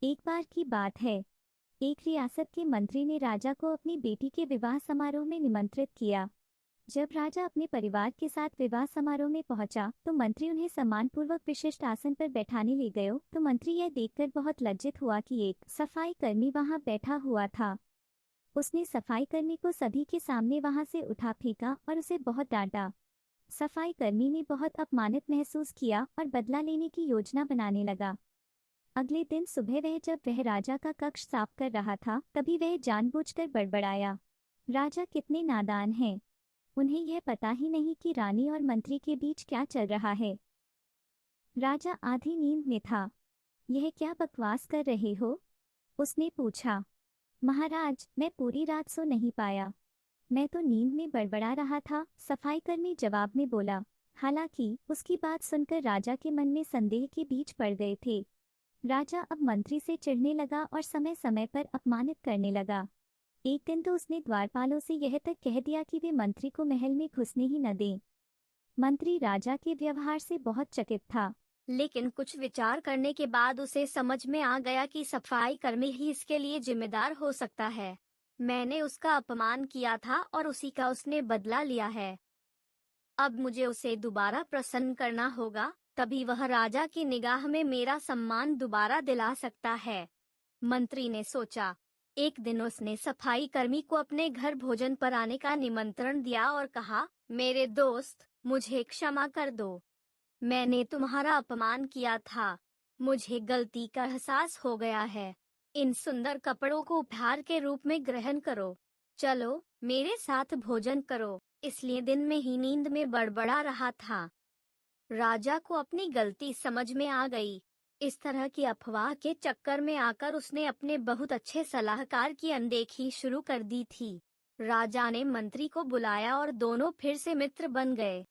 एक बार की बात है, एक रियासत के मंत्री ने राजा को अपनी बेटी के विवाह समारोह में निमंत्रित किया। जब राजा अपने परिवार के साथ विवाह समारोह में पहुंचा, तो मंत्री उन्हें सम्मानपूर्वक विशिष्ट आसन पर बैठाने ले गए। तो मंत्री यह देखकर बहुत लज्जित हुआ कि एक सफाई कर्मी वहां बैठा हुआ था। उसने सफाई कर्मी को सभी के सामने वहां से उठा फेंका और उसे बहुत डांटा। सफाई कर्मी ने बहुत अपमानित महसूस किया और बदला लेने की योजना बनाने लगा। अगले दिन सुबह जब वह राजा का कक्ष साफ कर रहा था, तभी वह जानबूझकर बड़बड़ाया, राजा कितने नादान हैं। उन्हें यह पता ही नहीं कि रानी और मंत्री के बीच क्या चल रहा है। राजा आधी नींद में था। यह क्या बकवास कर रहे हो? उसने पूछा। महाराज, मैं पूरी रात सो नहीं पाया। मैं तो नींद में बड़बड़ा रहा था, सफाई कर्मी जवाब में बोला। हालांकि उसकी बात सुनकर राजा के मन में संदेह के बीज पड़ गए थे। राजा अब मंत्री से चिढ़ने लगा और समय समय पर अपमानित करने लगा। एक दिन तो उसने द्वारपालों से यह तक कह दिया कि वे मंत्री को महल में घुसने ही न दें। मंत्री राजा के व्यवहार से बहुत चकित था, लेकिन कुछ विचार करने के बाद उसे समझ में आ गया कि सफाई कर्मी ही इसके लिए जिम्मेदार हो सकता है। मैंने उसका अपमान किया था और उसी का उसने बदला लिया है। अब मुझे उसे दोबारा प्रसन्न करना होगा, तभी वह राजा की निगाह में मेरा सम्मान दोबारा दिला सकता है। मंत्री ने सोचा। एक दिन उसने सफाई कर्मी को अपने घर भोजन पर आने का निमंत्रण दिया और कहा, मेरे दोस्त, मुझे क्षमा कर दो। मैंने तुम्हारा अपमान किया था। मुझे गलती का एहसास हो गया है। इन सुंदर कपड़ों को उपहार के रूप में ग्रहण करो। चलो, मेरे साथ भोजन करो। इसलिए दिन में ही नींद में बड़बड़ा रहा था। राजा को अपनी गलती समझ में आ गई। इस तरह की अफवाह के चक्कर में आकर उसने अपने बहुत अच्छे सलाहकार की अनदेखी शुरू कर दी थी। राजा ने मंत्री को बुलाया और दोनों फिर से मित्र बन गए।